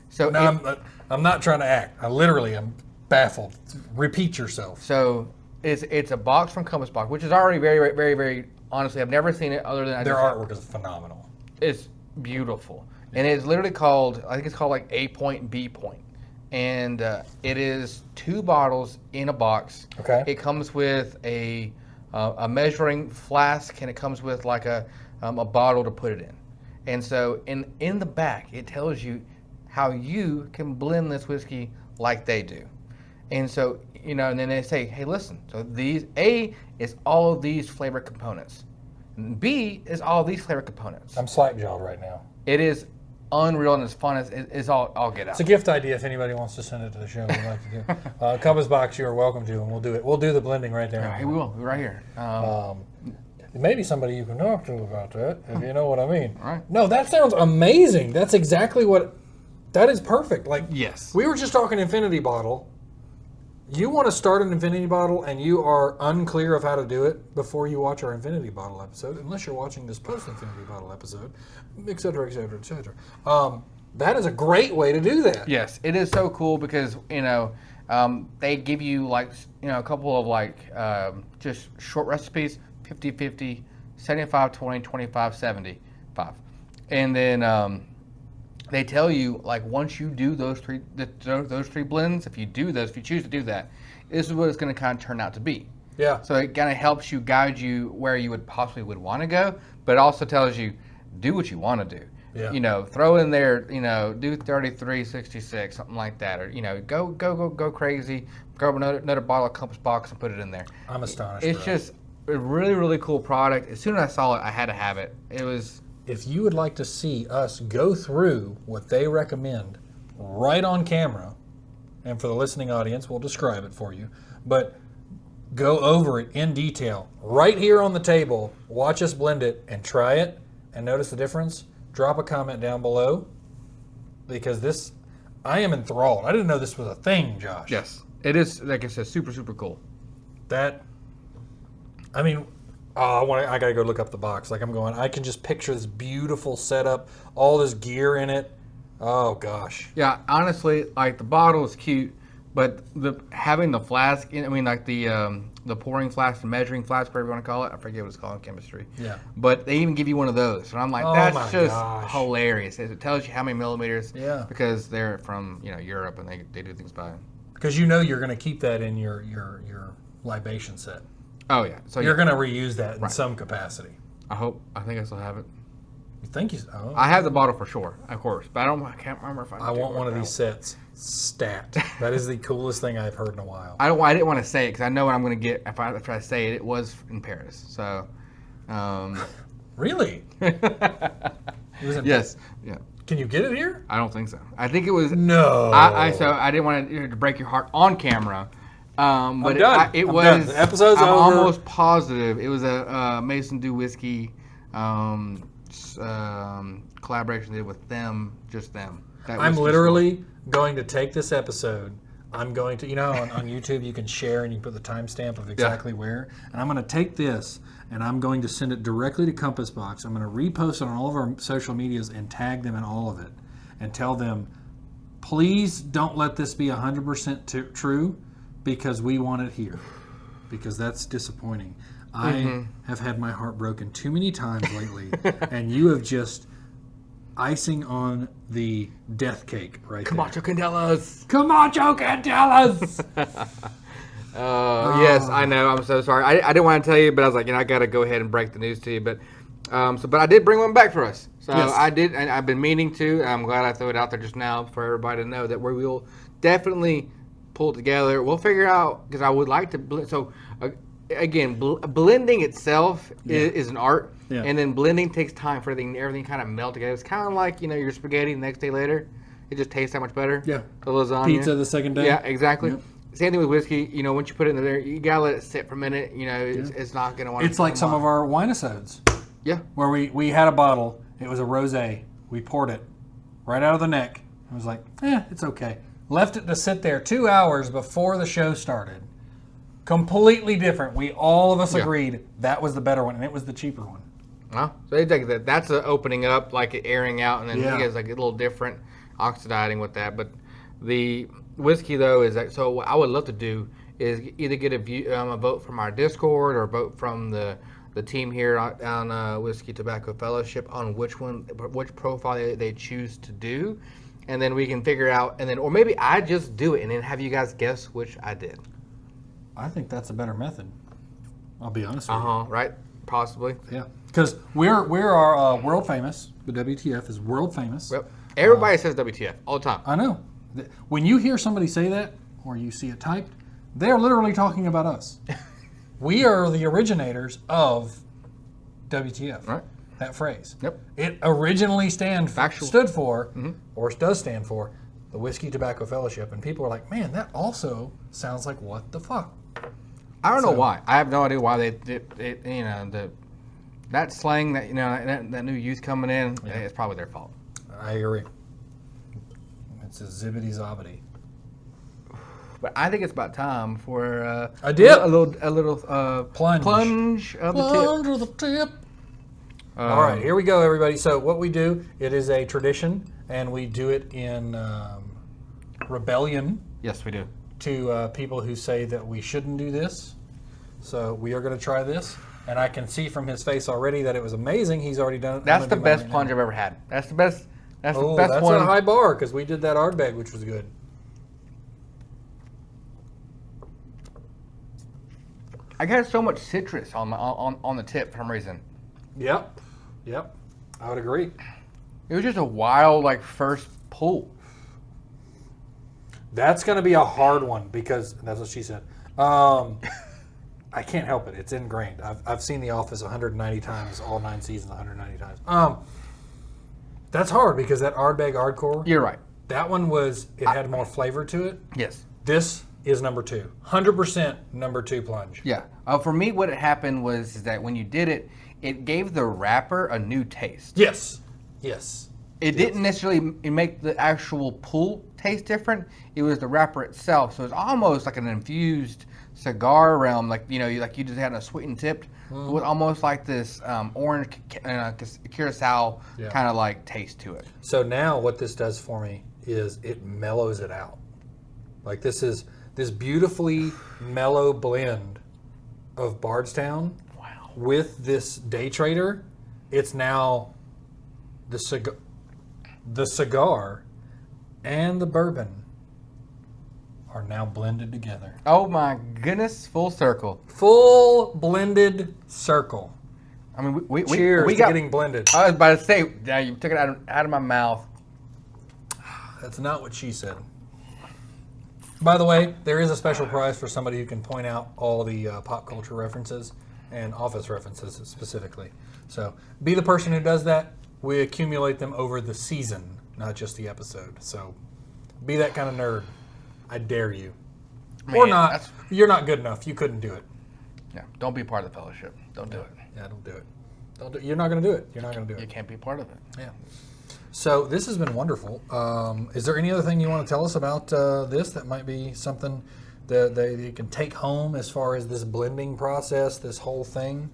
So no, I'm not trying to act. I literally am baffled. Repeat yourself. So it's a box from Compass Box, which is already very, very, very. Honestly, I've never seen it other than their artwork is phenomenal. It's beautiful, and it's literally called. I think it's called like A Point B Point, and it is 2 bottles in a box. Okay. It comes with a measuring flask, and it comes with like a bottle to put it in, and so in the back it tells you how you can blend this whiskey like they do. And so, and then they say, hey, listen, so these A is all of these flavor components. And B is all of these flavor components. I'm slack-jawed right now. It is unreal and it's fun. It's all get out. It's a gift idea if anybody wants to send it to the show. We'd like to do. Compass Box, you are welcome to, and we'll do it. We'll do the blending right there. Hey, we will. We're right here. Maybe somebody you can talk to about that, if you know what I mean. All right. No, that sounds amazing. That's exactly what... That is perfect. Like, yes. We were just talking Infinity Bottle. You want to start an Infinity Bottle and you are unclear of how to do it before you watch our Infinity Bottle episode, unless you're watching this post-Infinity Bottle episode, et cetera, et cetera, et cetera. That is a great way to do that. Yes, it is so cool because, they give you like, a couple of like just short recipes, 50-50, 75-20, 25-75. And then they tell you, like, once you do those three blends, if you choose to do that, this is what it's going to kind of turn out to be. Yeah. So it kind of helps you guide you where you would possibly want to go, but it also tells you do what you want to do. Yeah. Throw in there, do 33-66, something like that, or go crazy. Grab another bottle of Compass Box and put it in there. I'm astonished. It's just a really, really cool product. As soon as I saw it, I had to have it. It was. If you would like to see us go through what they recommend right on camera, and for the listening audience, we'll describe it for you, but go over it in detail right here on the table, watch us blend it, and try it, and notice the difference, drop a comment down below, because I am enthralled. I didn't know this was a thing, Josh. Yes, it is, like I said, super, super cool. I gotta go look up the box. I can just picture this beautiful setup, all this gear in it. Oh gosh. Yeah, honestly, like the bottle is cute, but having the flask, the pouring flask, the measuring flask, whatever you want to call it, I forget what it's called in chemistry. Yeah. But they even give you one of those, and I'm like, that's just hilarious. It tells you how many milliliters. Yeah. Because they're from Europe and they do things by. Because you're gonna keep that in your libation set. Oh yeah, so you're going to reuse that in some capacity. I think I still have it. You think you? Oh. I have the bottle for sure, of course, but I can't remember if I want one of these sets. Stat. That is the coolest thing I've heard in a while. I didn't want to say it because I know what I'm going to get if I say it. It was in Paris, so. Really? It was in yes. Yeah. Can you get it here? I don't think so. I think it was. No. So I didn't want to break your heart on camera. But it was. Done. The episode's I'm over. almost positive it was a Mason Dew whiskey collaboration they did with them, just them. I'm literally going to take this episode. I'm going to, on YouTube you can share and you can put the timestamp of exactly where. And I'm going to take this and I'm going to send it directly to Compass Box. I'm going to repost it on all of our social medias and tag them in all of it and tell them, please don't let this be 100% true. Because we want it here. Because that's disappointing. I have had my heart broken too many times lately. And you have just icing on the death cake right Camacho there. Candelas. Camacho Candelas! Yes, I know. I'm so sorry. I didn't want to tell you, but I was like, I got to go ahead and break the news to you. But but I did bring one back for us. So yes. I did, and I've been meaning to. I'm glad I threw it out there just now for everybody to know that we will definitely pull it together. We'll figure out, because I would like to. So again, blending itself is an art, Yeah. and then blending takes time for everything kind of melt together. It's kind of like your spaghetti the next day later. It just tastes that much better. Yeah. The lasagna. Pizza the second day. Yeah, exactly. Yep. Same thing with whiskey. Once you put it in there, you gotta let it sit for a minute. It's not gonna want to. It's like some of our wine episodes. Yeah. Where we had a bottle. It was a rosé. We poured it right out of the neck. I was like, it's okay. Left it to sit there 2 hours before the show started. Completely different. All of us agreed that was the better one, and it was the cheaper one. Well, so it's like that's a opening up, like it airing out, and then Yeah. you guys like a little different, oxidizing with that. But the whiskey though is like, so what I would love to do is either get a vote from our Discord or a vote from the team here on Whiskey Tobacco Fellowship on which profile they choose to do, and then we can figure out, and then or maybe I just do it and then have you guys guess which I did. I think that's a better method. I'll be honest with you. Right? Possibly. Yeah, because we're world famous. The WTF is world famous. Yep. Everybody says WTF all the time. I know. When you hear somebody say that, or you see it typed, they're literally talking about us. We are the originators of WTF. Right. That phrase. Yep. It originally stood for, Mm-hmm. or does stand for, the Whiskey Tobacco Fellowship, and people are like, man, that also sounds like what the fuck. I don't know why. I have no idea why they did. That slang that new youth coming in, it's probably their fault. I agree. It's a zibbity zobbity. But I think it's about time for a dip, a little plunge of the tip. All right, here we go, everybody. So what we do, it is a tradition, and we do it in rebellion. Yes, we do. To people who say that we shouldn't do this. So we are going to try this, and I can see from his face already that it was amazing. He's already done it. That's the best plunge I've ever had. That's the best. That's the best that's one. a high bar because we did that Ardbeg, which was good. I got so much citrus on the tip for some reason. Yep, I would agree. It was just a wild first pull. That's going to be a hard one because that's what she said. I can't help it. It's ingrained. I've seen The Office 190 times, all 9 seasons 190 times. That's hard because that Ardbeg Ardcore. You're right. That one had more flavor to it. Yes. This is number 2. 100% number 2 plunge. Yeah. For me, what had happened was that when you did it, it gave the wrapper a new taste. Yes. It didn't necessarily make the actual pull taste different. It was the wrapper itself. So it's almost like an infused cigar realm, like you just had a sweetened tipped, with almost like this orange curacao kind of taste to it. So now what this does for me is it mellows it out. Like this is this beautifully mellow blend of Bardstown with this Daytrader. It's now the cigar and the bourbon are now blended together. Oh my goodness, full circle. Full blended circle. I mean, Cheers we to got getting blended. I was about to say, yeah, you took it out of my mouth. That's not what she said. By the way, there is a special prize for somebody who can point out all the pop culture references and Office references specifically. So be the person who does that. We accumulate them over the season, not just the episode. So be that kind of nerd. I dare you. Or not. You're not good enough. You couldn't do it. Yeah, don't be part of the fellowship. Don't do it. Yeah, don't do it. You're not going to do it. You're not going to do it. You can't be part of it. Yeah. So this has been wonderful. Is there any other thing you want to tell us about this that might be something that you can take home as far as this blending process, this whole thing?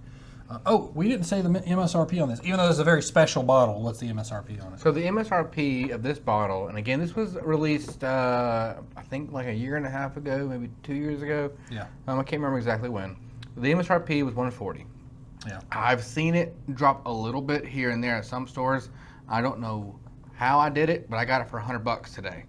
We didn't say the MSRP on this. Even though this is a very special bottle, what's the MSRP on it? So the MSRP of this bottle, and again, this was released, I think like a year and a half ago, maybe 2 years ago. Yeah. I can't remember exactly when. The MSRP was $140. Yeah. I've seen it drop a little bit here and there at some stores. I don't know how I did it, but I got it for $100 today.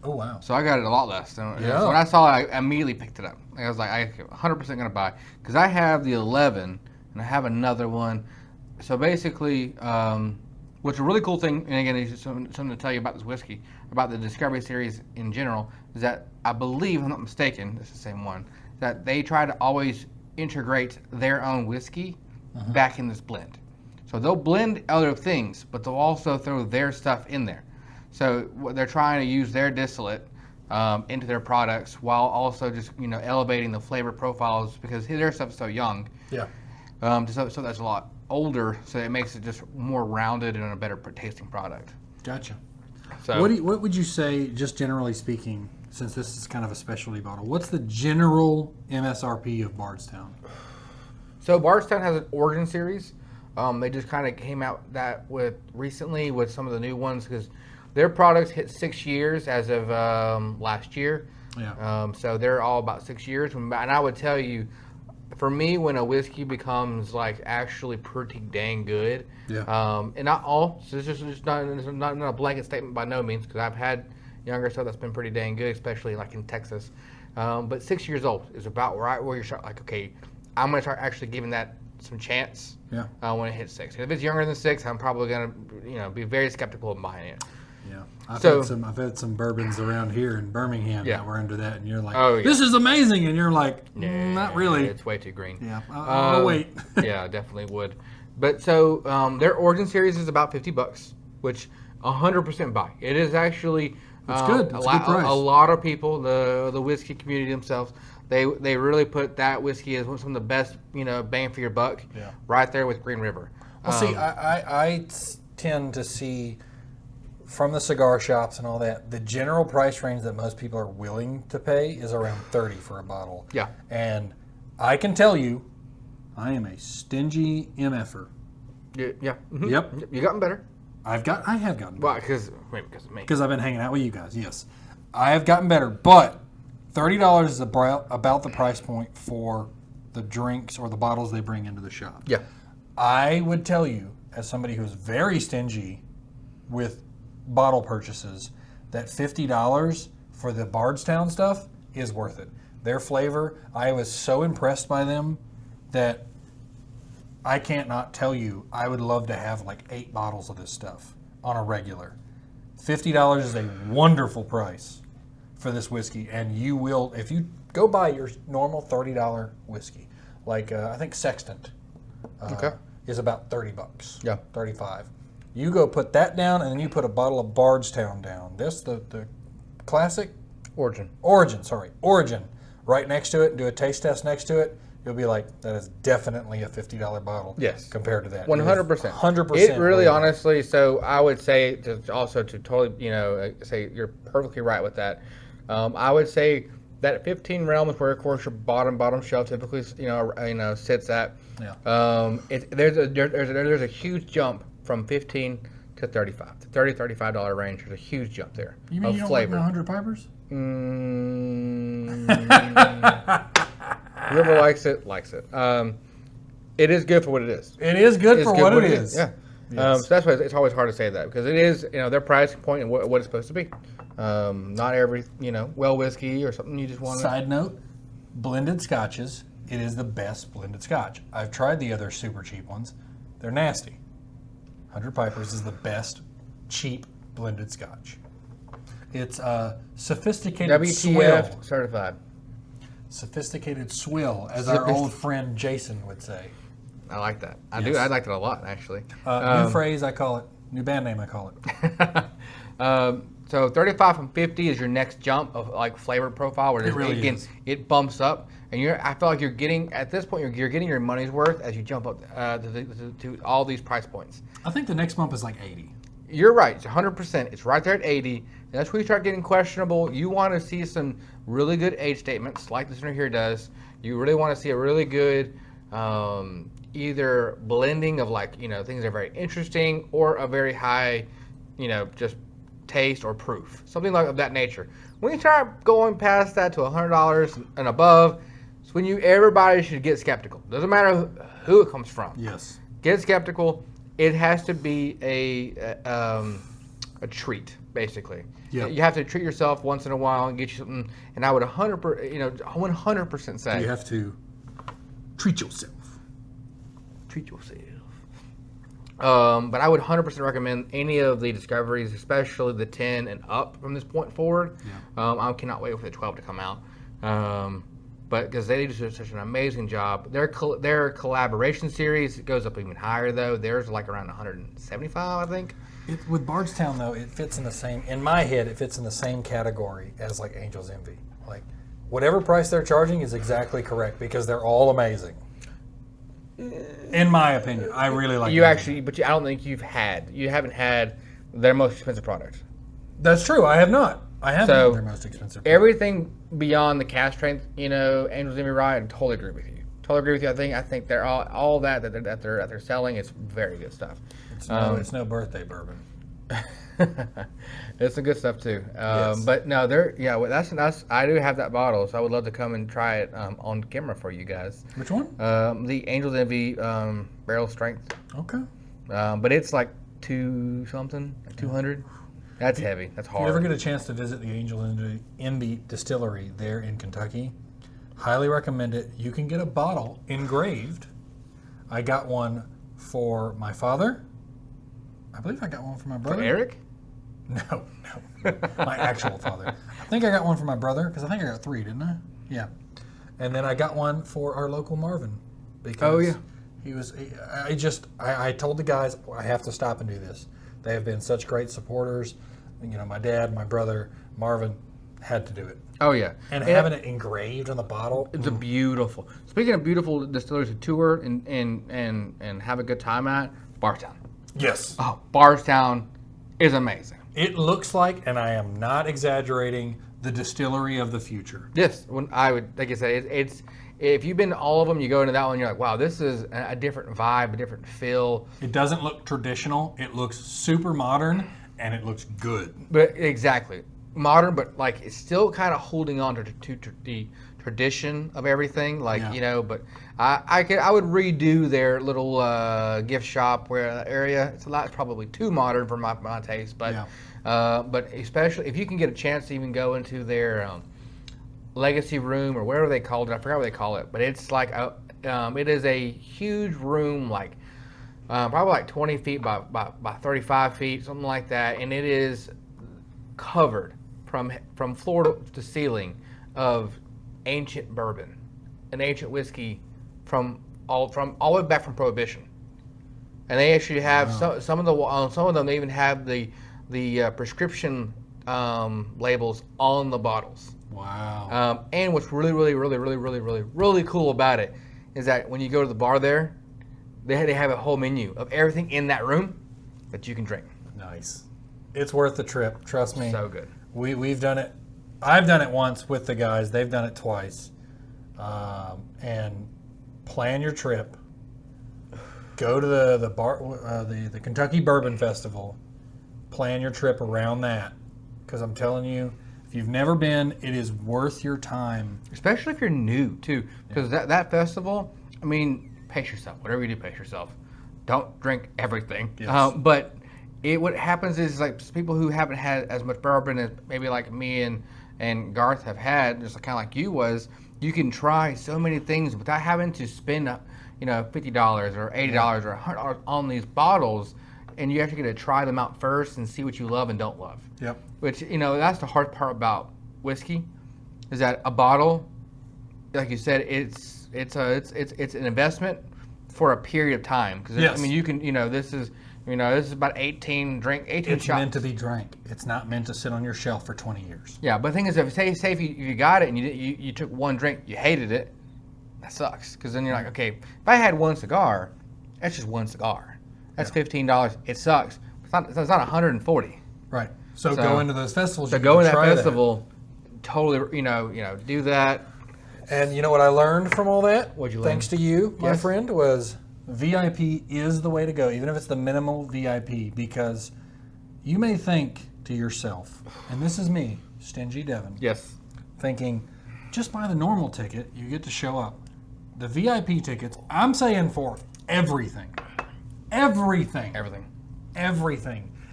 Oh, wow. So I got it a lot less. So Yeah. when I saw it, I immediately picked it up. I was like, I'm 100% going to buy. Because I have the 11, and I have another one. So basically, what's a really cool thing, and again, it's just something to tell you about this whiskey, about the Discovery Series in general, is that I believe, if I'm not mistaken, it's the same one, that they try to always integrate their own whiskey back in this blend. So they'll blend other things, but they'll also throw their stuff in there. So they're trying to use their distillate into their products while also just elevating the flavor profiles because their stuff's so young. Yeah. So that's a lot older, so it makes it just more rounded and a better tasting product. Gotcha. So What would you say, just generally speaking, since this is kind of a specialty bottle, what's the general MSRP of Bardstown? So Bardstown has an Origin series. They just kind of came out recently with some of the new ones because their products hit 6 years as of last year. Yeah. So they're all about 6 years. And I would tell you, for me, when a whiskey becomes like actually pretty dang good, and not all, so it's just not a blanket statement by no means, because I've had younger stuff that's been pretty dang good, especially like in Texas. But 6 years old is about right where you're like, okay, I'm going to start actually giving that some chance when it hits 6. If it's younger than 6, I'm probably going to be very skeptical of buying it. Yeah, I've had some bourbons around here in Birmingham that were into that, and you're like, this is amazing, and you're like, not really. It's way too green. Yeah, I'll wait. Yeah, definitely would. But so their Origin series is about $50, which 100% buy. It is actually it's good. It's a good price. A lot of people, the whiskey community themselves, they really put that whiskey as some of the best bang for your buck. Yeah. Right there with Green River. Well, see, I tend to see, from the cigar shops and all that, the general price range that most people are willing to pay is around $30 for a bottle. Yeah. And I can tell you, I am a stingy MFer. Yeah. Mm-hmm. Yep. You gotten better. I have gotten better. Why? Because of me. Because I've been hanging out with you guys, yes. I have gotten better, but $30 is about the price point for the drinks or the bottles they bring into the shop. Yeah. I would tell you, as somebody who's very stingy with bottle purchases, that $50 for the Bardstown stuff is worth it. Their flavor, I was so impressed by them that I can't not tell you I would love to have like 8 bottles of this stuff on a regular. $50 is a wonderful price for this whiskey, and you will, if you go buy your normal $30 whiskey, like I think Sextant is about $30. Yeah. 35. You go put that down, and then you put a bottle of Bardstown down. This, the classic? Origin, right next to it, and do a taste test next to it. You'll be like, that is definitely a $50 bottle. Yes. Compared to that. 100%. 100%. It really, honestly, so I would say, to totally, say you're perfectly right with that. I would say that 15 realm is where, of course, your bottom shelf typically, sits at. Yeah. There's a huge jump from 15 to 35. The $35 range. There's a huge jump there. You mean you don't flavor. like 100 Pipers? Whoever likes it, likes it. It is good for what it is. It is good for what it is. Yeah. Yes. So that's why it's always hard to say that, because it is, their pricing point and what it's supposed to be. Not every, well whiskey or something you just want. Side note, blended scotches, it is the best blended scotch. I've tried the other super cheap ones. They're nasty. 100 Pipers is the best cheap blended scotch. It's a sophisticated WTF swill. certified. Sophisticated swill, as our old friend Jason would say. I like that. I Yes. do. I like that a lot, actually. New phrase, I call it. New band name, I call it. So 35 from 50 is your next jump of like flavor profile, where It really again is. it bumps up, and I feel like you're getting at this point you're getting your money's worth as you jump up to all these price points. I think the next bump is like 80. You're right. It's 100%. It's right there at 80. And that's where you start getting questionable. You want to see some really good age statements, like this one here does. You really want to see a really good either blending of things that are very interesting, or a very high, just taste or proof, something like of that nature. When you start going past that to $100 and above, it's when everybody should get skeptical. Doesn't matter who it comes from. Yes. Get skeptical. It has to be a treat, basically. Yep. You have to treat yourself once in a while and get you something. And I would 100% say, You have to treat yourself. treat yourself. But I would 100% recommend any of the discoveries, especially the 10 and up from this point forward. Yeah. I cannot wait for the 12 to come out. but because they do such an amazing job. Their collaboration series goes up even higher though. Theirs like around 175, I think. With Bardstown though, it fits in the same. In my head, it fits in the same category as like Angel's Envy. Like whatever price they're charging is exactly correct because they're all amazing. In my opinion, I really like. But I don't think you haven't had their most expensive product. That's true. I have not. I haven't had their most expensive product. Everything beyond the cast strength, Angel's Envy Ride, I totally agree with you. Totally agree with you. I think they're all that they're selling is very good stuff. It's no birthday bourbon. It's some good stuff too. Yes. But no, that's I do have that bottle, so I would love to come and try it on camera for you guys. Which one? The Angel's Envy barrel strength. Okay. But it's like 200. That's heavy. That's hard. If you ever get a chance to visit the Angel Envy distillery there in Kentucky, highly recommend it. You can get a bottle engraved. I got one for my father. I believe I got one for my brother. For Eric? No. My actual father. I think I got one for my brother because I think I got 3, didn't I? Yeah. And then I got one for our local Marvin because he was. I told the guys I have to stop and do this. They have been such great supporters. My dad, my brother, Marvin had to do it. Oh yeah. And having it engraved on the bottle. It's a beautiful. Speaking of beautiful distilleries to tour and have a good time at, Bardstown. Yes. Oh, Bardstown is amazing. It looks like, and I am not exaggerating, the distillery of the future. Yes, like I said, it's if you've been to all of them, you go into that one, you're like, wow, this is a different vibe, a different feel. It doesn't look traditional. It looks super modern, and it looks good. But exactly, modern, but like it's still kind of holding on to the tradition of everything. But I would redo their little gift shop area. It's probably too modern for my taste, but especially if you can get a chance to even go into their legacy room or whatever they called it. I forgot what they call it, but it's like it is a huge room, like probably like 20 feet by 35 feet, something like that, and it is covered from floor to ceiling of ancient bourbon and ancient whiskey from all the way back from Prohibition. And they actually have some of them even have the prescription labels on the bottles. Wow. And what's really cool about it is that when you go to the bar there, they have a whole menu of everything in that room that you can drink. Nice. It's worth the trip. Trust me. So good. We've done it. I've done it once with the guys. They've done it twice. And plan your trip. Go to the Kentucky Bourbon Festival. Plan your trip around that, because I'm telling you, if you've never been, it is worth your time. Especially if you're new too, because that festival. I mean, pace yourself. Whatever you do, pace yourself. Don't drink everything. Yes. But what happens is like people who haven't had as much bourbon as maybe like me and Garth have had, just kind of like you was. You can try so many things without having to spend, $50 or $80 or $100 on these bottles, and you actually get to try them out first and see what you love and don't love. Yep. Which that's the hard part about whiskey, is that a bottle, like you said, it's an investment for a period of time. Because yes. I mean, you can this is about 18 shots. It's meant to be drank. It's not meant to sit on your shelf for 20 years. Yeah, but the thing is, if you got it and you took one drink, you hated it, that sucks. Because then you're like, okay, if I had one cigar, that's just one cigar. That's $15. It sucks. It's not 140. Right. So go into those festivals. So go in that festival. Totally, do that. And you know what I learned from all that? What'd you learn? Thanks to you, my Yes. friend, was VIP is the way to go, even if it's the minimal VIP, because you may think to yourself, and this is me, Stingy Devin, Yes. thinking, just buy the normal ticket, you get to show up. The VIP tickets, I'm saying for everything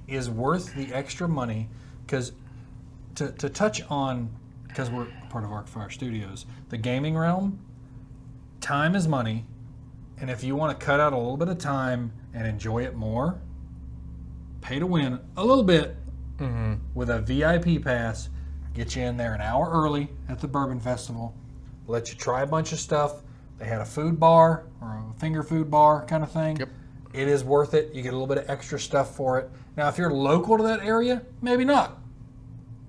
is worth the extra money, because to touch on, because we're part of Arcfire Studios, the gaming realm, time is money. And if you want to cut out a little bit of time and enjoy it more, pay to win a little bit with a VIP pass. Get you in there an hour early at the Bourbon Festival. let you try a bunch of stuff. They had a food bar or a finger food bar kind of thing. Yep. It is worth it. You get a little bit of extra stuff for it. Now, if you're local to that area, maybe not.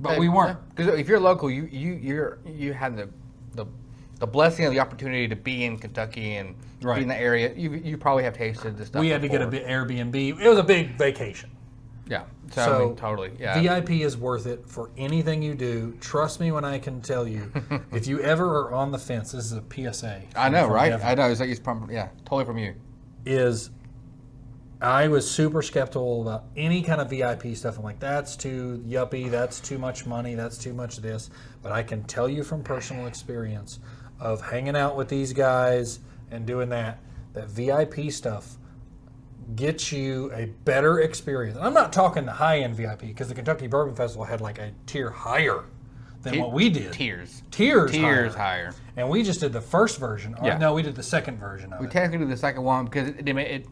But we weren't. Because if you're local, you had the blessing of the opportunity to be in Kentucky and be in the area. You probably have tasted this stuff. We had to get an Airbnb. It was a big vacation. Yeah. So I mean, totally. Yeah. VIP is worth it for anything you do. Trust me when I can tell you, if you ever are on the fence, this is a PSA. I know, right? Devin, I know. It's like it's probably, totally from you. I was super skeptical about any kind of VIP stuff. I'm like, that's too yuppie, that's too much money, that's too much this. But I can tell you from personal experience of hanging out with these guys and doing that VIP stuff gets you a better experience. I'm not talking the high-end VIP, because the Kentucky Bourbon Festival had like a tier higher than what we did. Tiers higher. And we just did the first version. No, we did the second version of it. We technically did the second one because it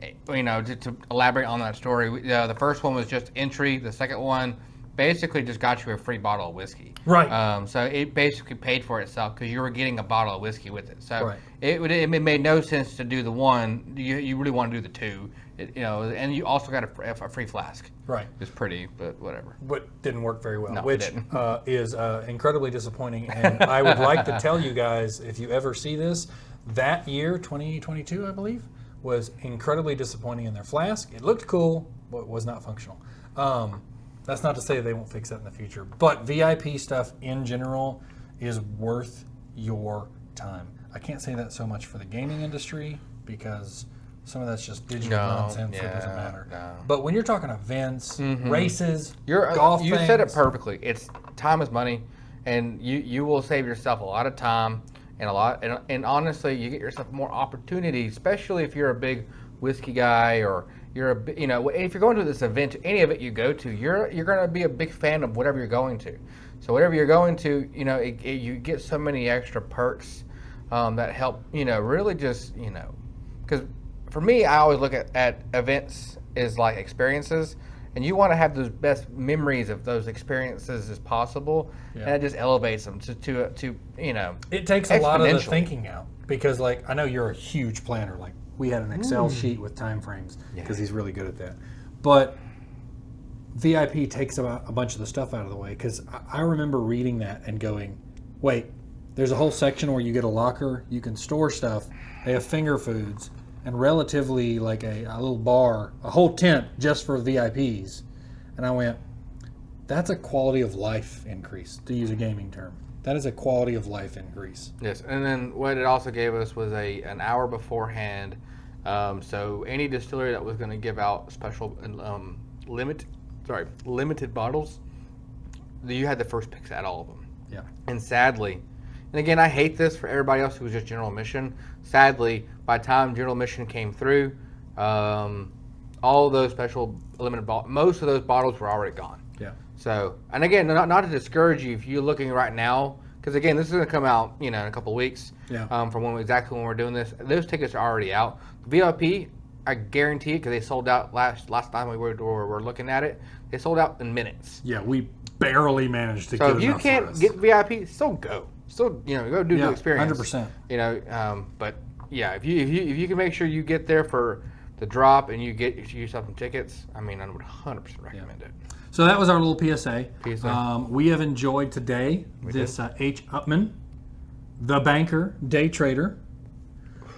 to elaborate on that story, the first one was just entry. The second one basically just got you a free bottle of whiskey. Right. So it basically paid for itself because you were getting a bottle of whiskey with it. So right. it made no sense to do the one. You really want to do the two. And you also got a free flask. Right. It's pretty, but whatever. But didn't work very well, No, which is incredibly disappointing. And I would like to tell you guys, if you ever see this, that year, 2022, I believe, was incredibly disappointing in their flask. It looked cool, but was not functional. That's not to say they won't fix that in the future. But VIP stuff in general is worth your time. I can't say that so much for the gaming industry because some of that's just digital nonsense, so it doesn't matter. No. But when you're talking events, races, golf things. You said it perfectly. It's time is money, and you will save yourself a lot of time and honestly, you get yourself more opportunity, especially if you're a big whiskey guy or you're if you're going to this event, any of it you go to, you're going to be a big fan of whatever you're going to. So whatever you're going to, you get so many extra perks that help, really just, because for me, I always look at events as like experiences, and you want to have those best memories of those experiences as possible, and it just elevates them to It takes a lot of the thinking out, because like I know you're a huge planner. Like we had an Excel sheet with time frames because he's really good at that. But VIP takes a bunch of the stuff out of the way, because I remember reading that and going, wait, there's a whole section where you get a locker, you can store stuff. They have finger foods. And relatively like a little bar, a whole tent just for VIPs. And I went, that's a quality of life increase, to use a gaming term. That is a quality of life increase. Yes, and then what it also gave us was an hour beforehand. So any distillery that was going to give out special limited bottles, you had the first picks at all of them. Yeah. And sadly, and again, I hate this for everybody else who was just general admission. Sadly, by the time general admission came through, all of those special limited bottles, most of those bottles were already gone. Yeah. So, and again, not to discourage you if you're looking right now, because again, this is going to come out, in a couple of weeks. Yeah. From exactly when we're doing this. Those tickets are already out. The VIP, I guarantee it, because they sold out last time we were looking at it. They sold out in minutes. Yeah, we barely managed to. So if you can't get VIP, still go. Still, go do the experience. 100%. But yeah, if you can make sure you get there for the drop and you get yourself some tickets, I would 100% recommend it. So that was our little PSA. PSA. We have enjoyed today this H. Upmann, the Banker, Daytrader.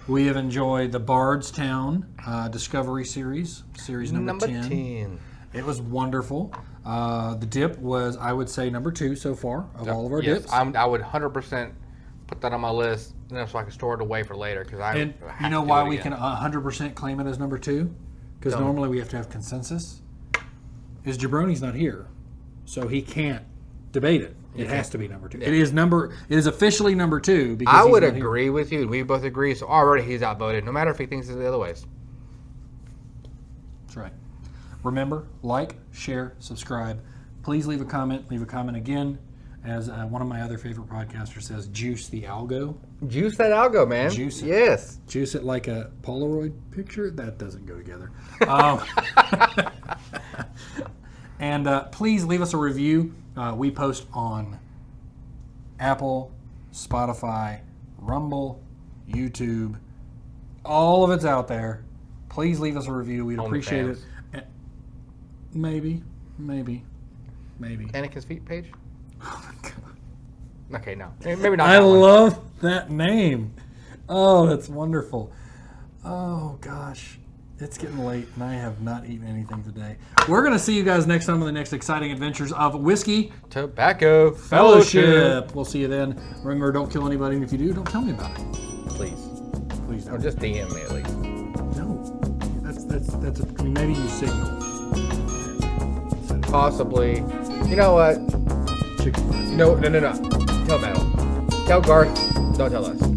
We have enjoyed the Bardstown Discovery Series number 10. It was wonderful. The dip was, I would say, number 2 so far of all of our dips. I would 100% put that on my list, so I can store it away for later. And you know why we can 100% claim it as number 2? Because normally we have to have consensus. Is Jabroni's not here, so he can't debate it. It has to be number 2. Yeah. It is officially number 2. Because I would agree with you. We both agree. So already he's outvoted, no matter if he thinks it's the other ways. That's right. Remember, like, share, subscribe. Please leave a comment. Leave a comment again. As one of my other favorite podcasters says, juice the algo. Juice that algo, man. Juice it. Yes. Juice it like a Polaroid picture. That doesn't go together. And please leave us a review. We post on Apple, Spotify, Rumble, YouTube. All of it's out there. Please leave us a review. We'd appreciate it. Maybe. Anakin's feet page? Oh my god. Okay, no. Maybe not. I love that name. Oh, that's wonderful. Oh gosh. It's getting late and I have not eaten anything today. We're going to see you guys next time on the next exciting adventures of Whiskey Tobacco Fellowship. We'll see you then. Remember, don't kill anybody, and if you do, don't tell me about it. Please. Please don't. Or just DM me at least. No. That's I mean, maybe you signal. Possibly. You know what? Chicken. No. Tell Metal. Tell Garth. Don't tell us.